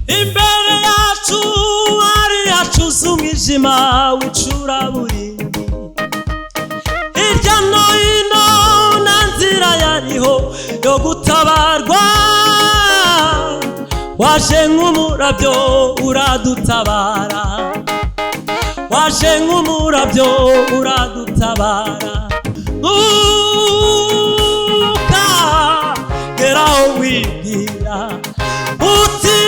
imbere yacu hari hacuze umwijima w'icuraburindi, hirya no hino nta nzira yariho yo gutabarwa, waje nk'umurabyo uradutabara, waje nk'umurabyo uradutabara. Ukageraho wibwira uti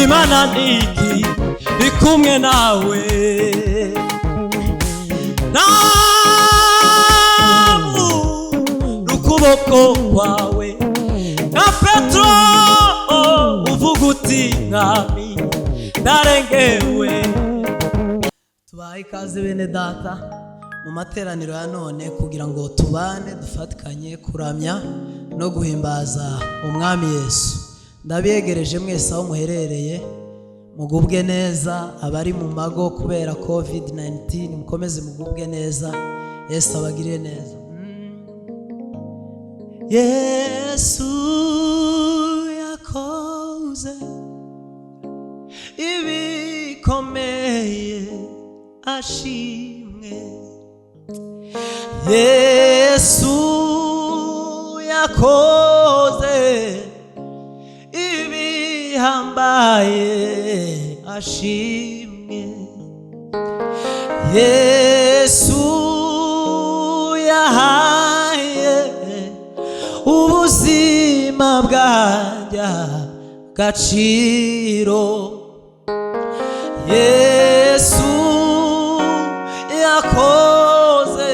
Imana niki bikumwe nawe, ukuboko kwawe na Petro uvuga uti mwami ndarengewe. Tubaye ikaze bene data mu materaniro ya none kugira ngo tubane dufatikanye kuramya no guhimbaza umwami Yesu. Ndabiyegereje mwese aho muherereye, mugubwe neza. Abari mu mago kubera COVID-19 mukomeze mugubwe neza, Yesu abagirire neza. Yesu yakoze ibikomeye ashimwe, Yesu yakoze ibihambaye ashimwe, Yesu yahaye ubuzima bwanjye agaciro, Yesu yakoze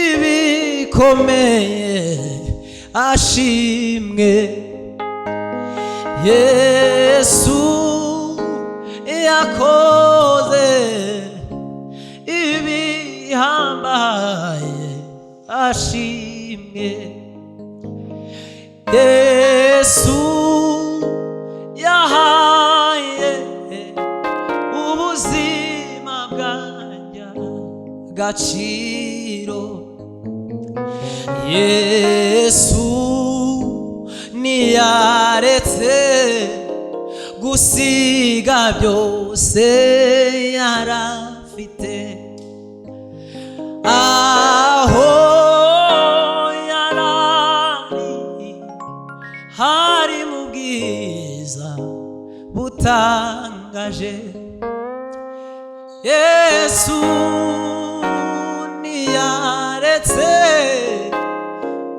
ibikomeye ashimwe, Yesu yakoze ibihambaye ashimwe, Yesu yahaye ubuzima bwanjye agaciro, Yesu ntiyaretse gusiga byose yarafite, aho yarari hari mu bwiza butangaje, Yesu ntiyaretse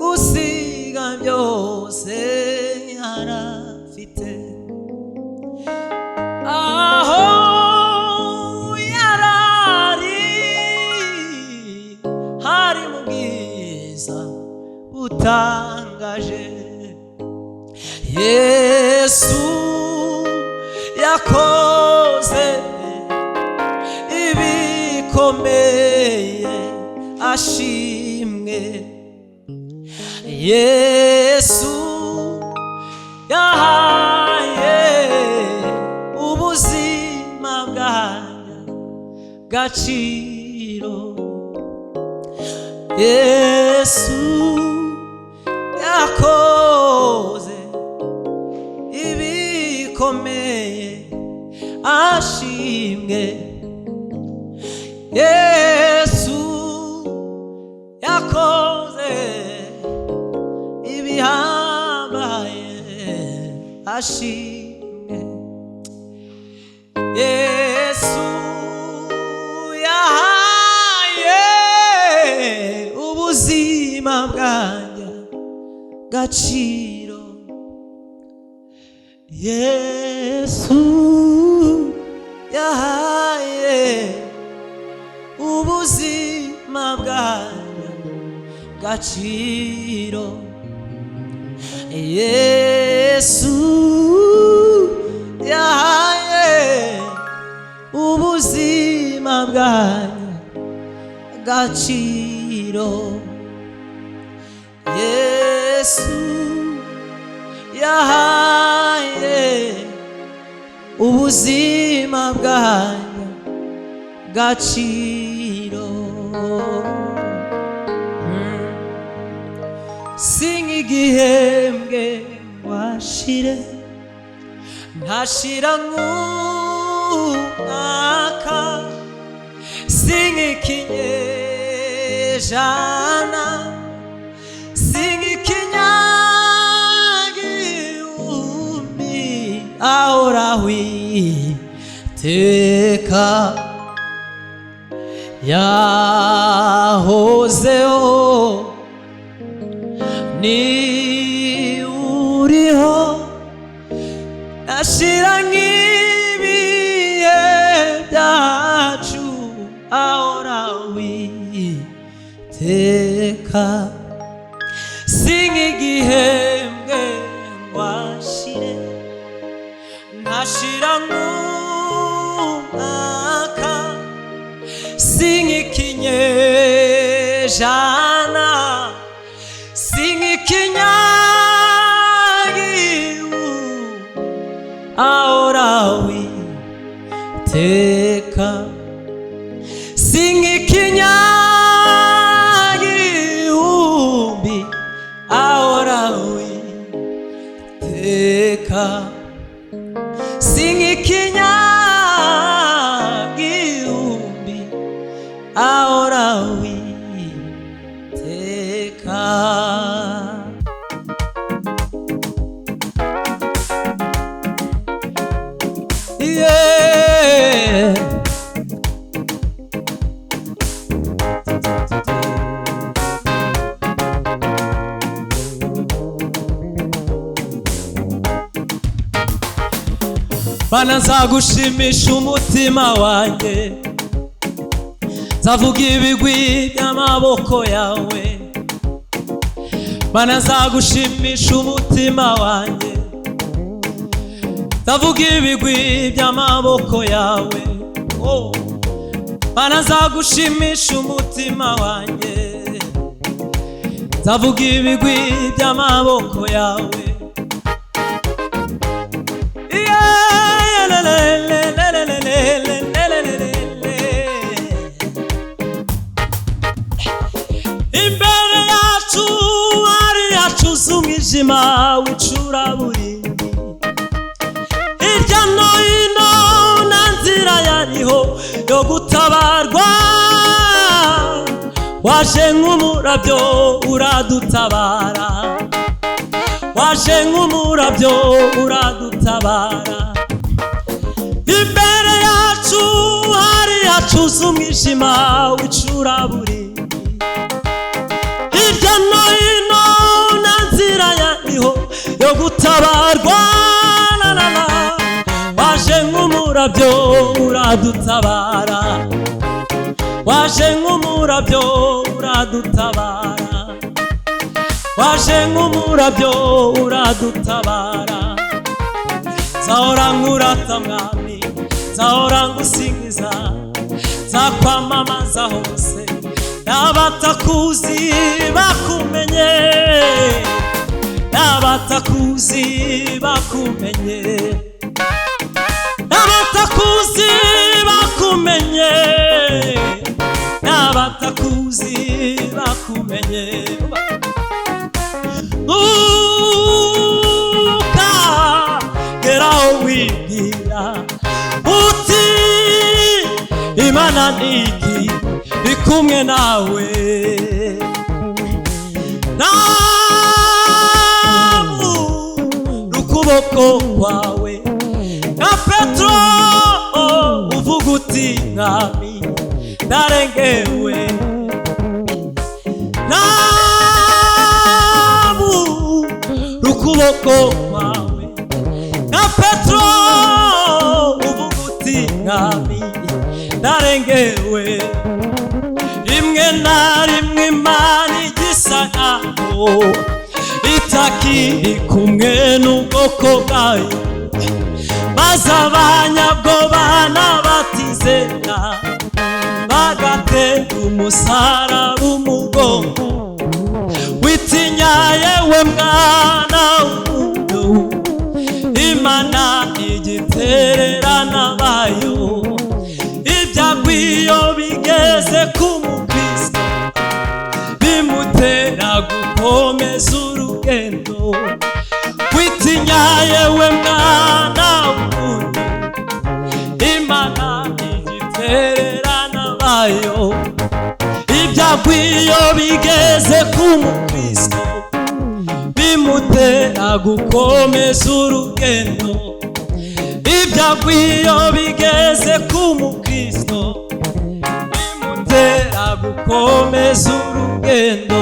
gusiga byose yarafite, aho yarari hari mu bwiza butangaje, Yesu yakoze ibikomeye ashimwe, Yesu yahaye ubuzima bwanjye agaciro, Yesu yakoze ibikomeye ashimwe, Yesu yakoze ibihambaye ashimwe, Yesu yahaye ubuzima bwanjye agaciro, Yesu yahaye ubuzima bwanjye agaciro, Yesu yahaye ubuzima bwanjye agaciro, Yesu yahaye ubuzima bwanjye agaciro. Sing igihembwe washire ntashira nk'umwaka singikinyejana singikinyagihumbi ahoraho iteka yahozeho ni uriho ashira nk'ibihe byacu ahoraho iteka singigihembwe ngwashire ntashira nk'umwaka singikinyejana singikinyagihumbi ahoraho iteka singikinyagihumbi ahoraho iteka singikinyagihumbi ahoraho iteka. Yeah. Bana nzagushimisha umutima wanjye nzavuga ibigwi by'amaboko yawe Bana nzagushimisha umutima wanjye nzavuga ibigwi by'amaboko yawe Bana nzagushimisha umutima wanjye nzavuga ibigwi by'amaboko yawe imbere yacu hari hacuze umwijima w'icuraburindi hirya no hino nta nzira yariho yo gutabarwa waje nk'umurabyo uradutabara waje nk'umurabyo uradutabara imbere yacu hari hacuze umwijima w'icuraburindi hirya no hino nta nzira yariho yo gutabarwa waje nk'umurabyo uradutabara waje nk'umurabyo uradutabara waje nk'umurabyo uradutabara nzahora nkurata mwami nzahora ngusingiza nzakwamamaza hose n'abatakuzi bakumenye n'abatakuzi bakumenye n'abatakuzi bakumenye n'abatakuzi bakumenye ukageraho wibwira uti Imana niki ikumwe nawe ukuboko kwawe nka Petro uvuga uti mwami ndarengewe ukuboko kwawe nka Petro uvuga uti mwami ndarengewe rimwe na rimwe Imana igisa naho itakiri kumwe n'ubwoko bwayo maze abanyabwoba n'abatizera bagatera umusaraba umugongo witinya yewe mwana w'umuntu Imana igitererana bayo ibyagwiyo bigeze ku mukristo bimutera gukomeza urugendo witinya yewe mwana ntererana bayo. Ibyago iyo bigeze ku mukristo bimutera gukomeza urugendo. Ibyago iyo bigeze ku mukristo bimutera gukomeza urugendo.